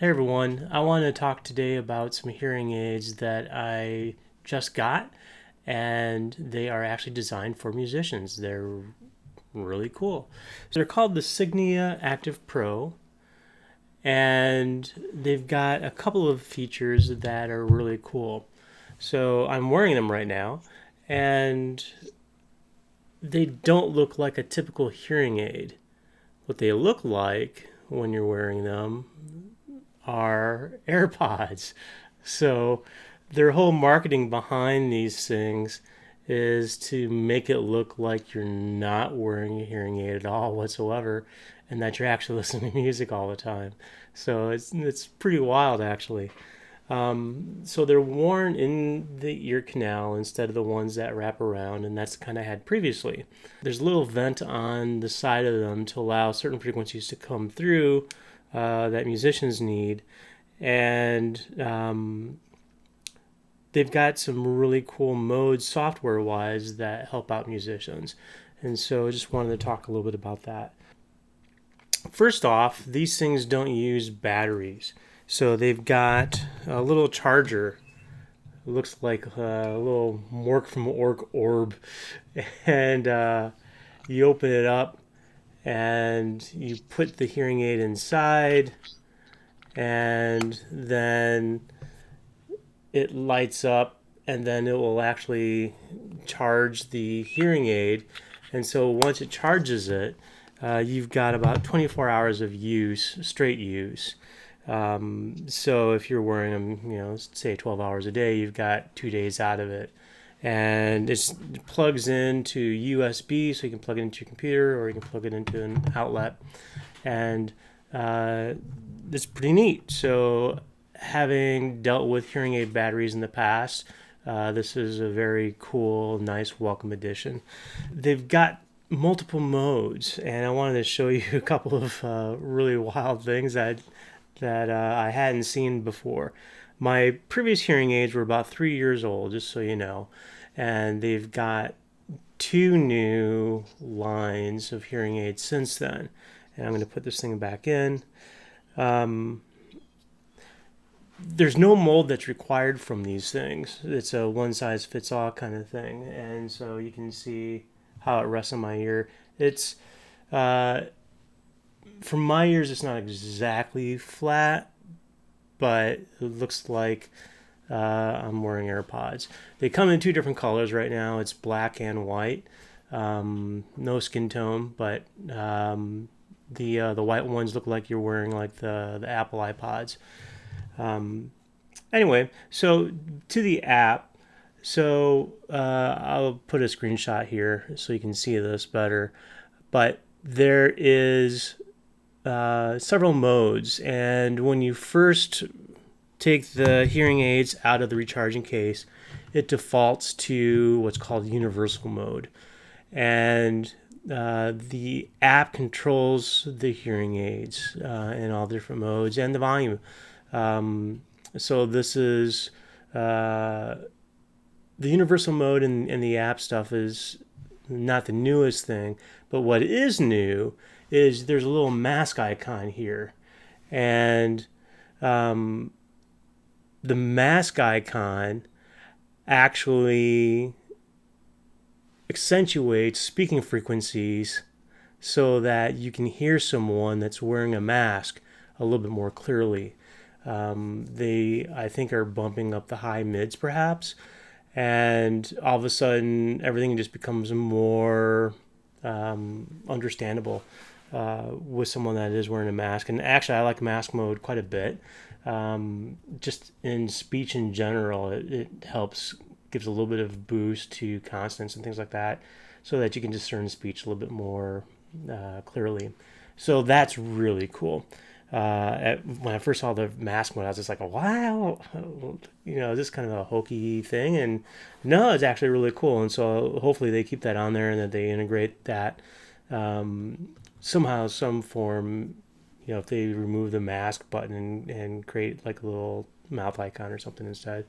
Hey everyone, I want to talk today about some hearing aids that I just got, and they are actually designed for musicians. They're really cool. So they're called the Signia Active Pro, and they've got a couple of features that are really cool. So I'm wearing them right now, and they don't look like a typical hearing aid. What they look like when you're wearing them are AirPods. So their whole marketing behind these things is to make it look like you're not wearing a hearing aid at all whatsoever, and that you're actually listening to music all the time. So it's pretty wild actually. So they're worn in the ear canal instead of the ones that wrap around, and that's kind of had previously. There's a little vent on the side of them to allow certain frequencies to come through that musicians need, and they've got some really cool modes software wise that help out musicians. And so I just wanted to talk a little bit about that. First off, these things don't use batteries. So they've got a little charger. It looks like a little Mork from Orc Orb. And you open it up and you put the hearing aid inside, and then it lights up, and then it will actually charge the hearing aid. And so once it charges it, you've got about 24 hours of use, straight use. So if you're wearing them, say 12 hours a day, you've got 2 days out of it. And it plugs into USB, so you can plug it into your computer or you can plug it into an outlet. And it's pretty neat. So having dealt with hearing aid batteries in the past, this is a very cool, nice, welcome addition. They've got multiple modes, and I wanted to show you a couple of really wild things that I hadn't seen before. My previous hearing aids were about 3 years old, just so you know, and they've got two new lines of hearing aids since then. And I'm going to put this thing back in. There's no mold that's required from these things. It's a one size fits all kind of thing, and so you can see how it rests on my ear. It's from my ears, it's not exactly flat, but it looks like I'm wearing AirPods. They come in two different colors right now. It's black and white. No skin tone, but the white ones look like you're wearing like the Apple iPods. Anyway, so to the app. So I'll put a screenshot here so you can see this better. But there is several modes, and when you first take the hearing aids out of the recharging case, it defaults to what's called universal mode, and the app controls the hearing aids in all different modes and the volume. So this is the universal mode, and the app stuff is not the newest thing, but what is new is there's a little mask icon here, and the mask icon actually accentuates speaking frequencies so that you can hear someone that's wearing a mask a little bit more clearly. They, I think, are bumping up the high mids perhaps, and all of a sudden everything just becomes more understandable with someone that is wearing a mask. And actually, I like mask mode quite a bit. Just in speech in general, it helps, gives a little bit of boost to consonants and things like that, so that you can discern speech a little bit more clearly. So that's really cool. When I first saw the mask mode, I was just like, wow, is this kind of a hokey thing? And no, it's actually really cool. And so hopefully they keep that on there and that they integrate that somehow, some form. If they remove the mask button and create like a little mouth icon or something instead,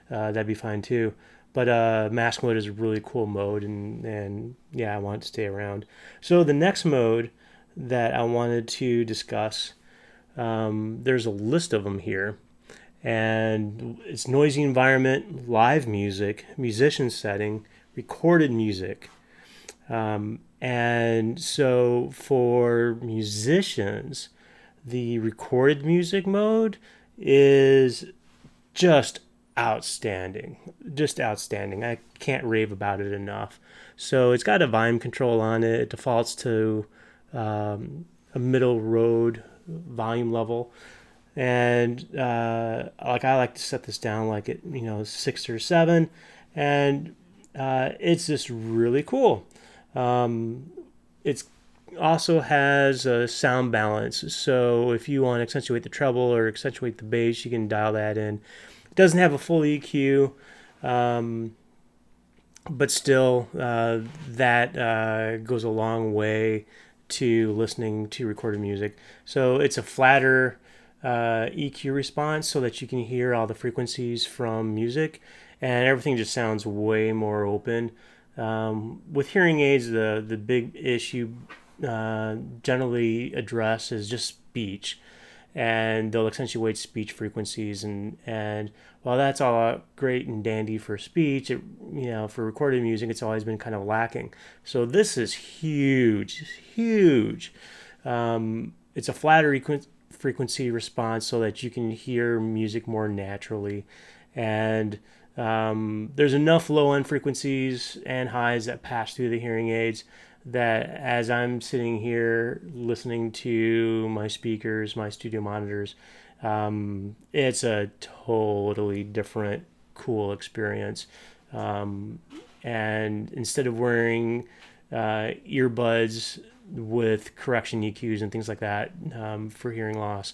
that'd be fine too. But mask mode is a really cool mode, and yeah, I want it to stay around. So the next mode that I wanted to discuss There's a list of them here, and it's noisy environment, live music, musician setting, recorded music. And so for musicians, the recorded music mode is just outstanding. Just outstanding. I can't rave about it enough. So it's got a volume control on it. It defaults to a middle road volume level. And like I like to set this down like at 6 or 7, and it's just really cool. It's also has a sound balance, so if you want to accentuate the treble or accentuate the bass, you can dial that in. It doesn't have a full EQ, but still, that goes a long way to listening to recorded music. So it's a flatter EQ response so that you can hear all the frequencies from music, and everything just sounds way more open. With hearing aids, the big issue generally addressed is just speech, and they'll accentuate speech frequencies, and while that's all great and dandy for speech, for recorded music, it's always been kind of lacking. So this is huge, huge. It's a flatter frequency response so that you can hear music more naturally, and there's enough low end frequencies and highs that pass through the hearing aids that as I'm sitting here listening to my speakers, my studio monitors, it's a totally different, cool experience. And instead of wearing earbuds with correction EQs and things like that for hearing loss,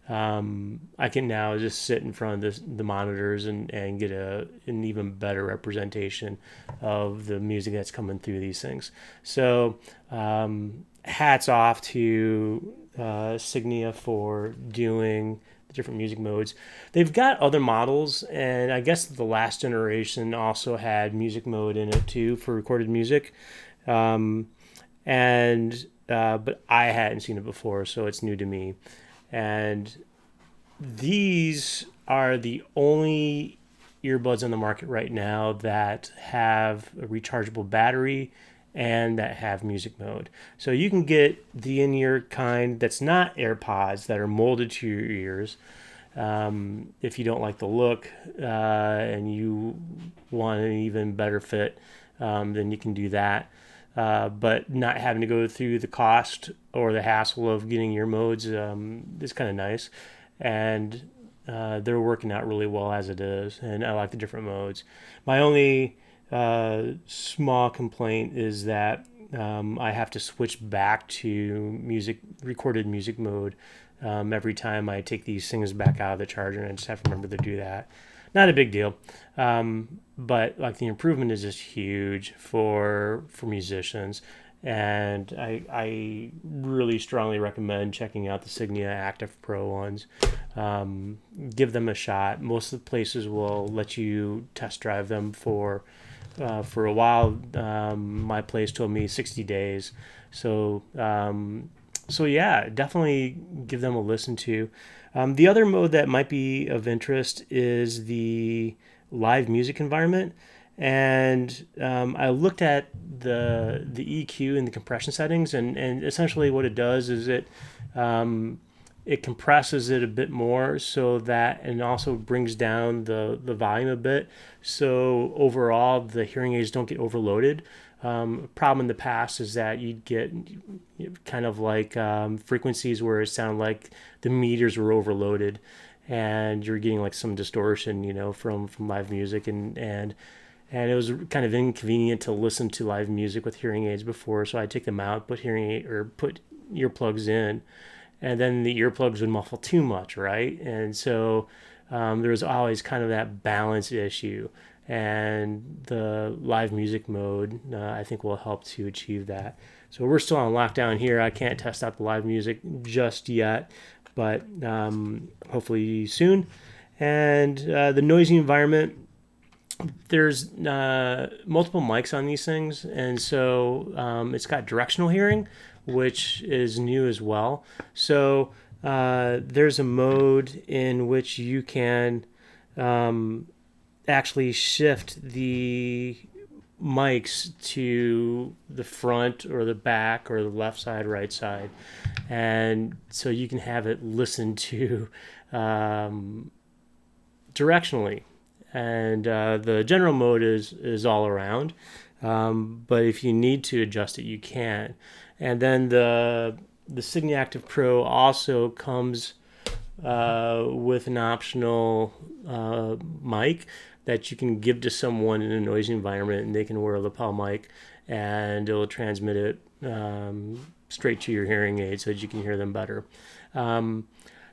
I can now just sit in front of the monitors and get an even better representation of the music that's coming through these things. So hats off to Signia for doing the different music modes. They've got other models, and I guess the last generation also had music mode in it too for recorded music. But I hadn't seen it before, so it's new to me. And these are the only earbuds on the market right now that have a rechargeable battery and that have music mode. So you can get the in-ear kind that's not AirPods that are molded to your ears. If you don't like the look and you want an even better fit, then you can do that. But not having to go through the cost or the hassle of getting your modes is kind of nice. And they're working out really well as it is. And I like the different modes. My only small complaint is that I have to switch back to recorded music mode every time I take these things back out of the charger, and I just have to remember to do that. Not a big deal, but like the improvement is just huge for musicians, and I really strongly recommend checking out the Signia Active Pro ones. Give them a shot. Most of the places will let you test drive them for a while. My place told me 60 days, so yeah, definitely give them a listen to. The other mode that might be of interest is the live music environment, and I looked at the EQ and the compression settings, and essentially what it does is it compresses it a bit more so that, and also brings down the volume a bit, so overall the hearing aids don't get overloaded. Problem in the past is that you'd get kind of like frequencies where it sounded like the meters were overloaded, and you're getting like some distortion, from live music, and it was kind of inconvenient to listen to live music with hearing aids before. So I'd take them out, put earplugs in, and then the earplugs would muffle too much, right? And so there was always kind of that balance issue. And the live music mode, I think, will help to achieve that. So we're still on lockdown here. I can't test out the live music just yet, but hopefully soon. And the noisy environment, there's multiple mics on these things, and so it's got directional hearing, which is new as well. So there's a mode in which you can actually shift the mics to the front or the back or the left side, right side, and so you can have it listen to directionally. And the general mode is all around, but if you need to adjust it, you can. And then the Signia Active Pro also comes with an optional mic that you can give to someone in a noisy environment, and they can wear a lapel mic, and it'll transmit it straight to your hearing aid so that you can hear them better.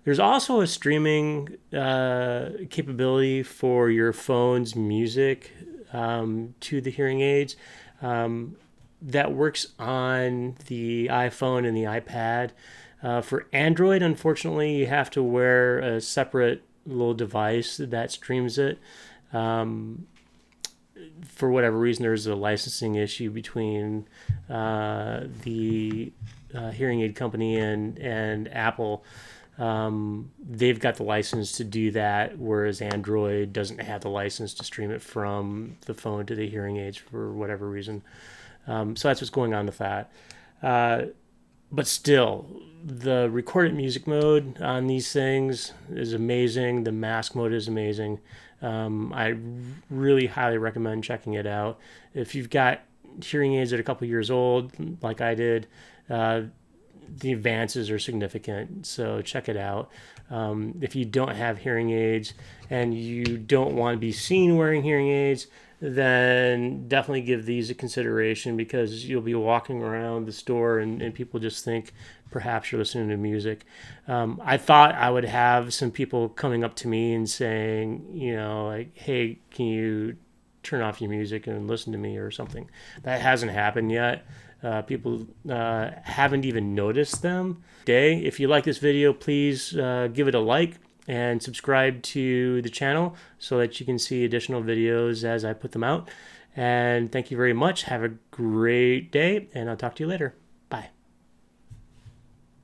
There's also a streaming capability for your phone's music to the hearing aids that works on the iPhone and the iPad. For Android, unfortunately, you have to wear a separate little device that streams it. For whatever reason, there's a licensing issue between the hearing aid company and Apple. They've got the license to do that, whereas Android doesn't have the license to stream it from the phone to the hearing aids for whatever reason. So that's what's going on with that. But still, the recorded music mode on these things is amazing. The mask mode is amazing. I really highly recommend checking it out. If you've got hearing aids that are a couple years old, like I did, the advances are significant, so check it out. If you don't have hearing aids and you don't want to be seen wearing hearing aids, then definitely give these a consideration, because you'll be walking around the store and people just think perhaps you're listening to music. I thought I would have some people coming up to me and saying, like, hey, can you turn off your music and listen to me or something. That hasn't happened yet. People haven't even noticed them. If you like this video, please give it a like and subscribe to the channel so that you can see additional videos as I put them out. And thank you very much. Have a great day, and I'll talk to you later.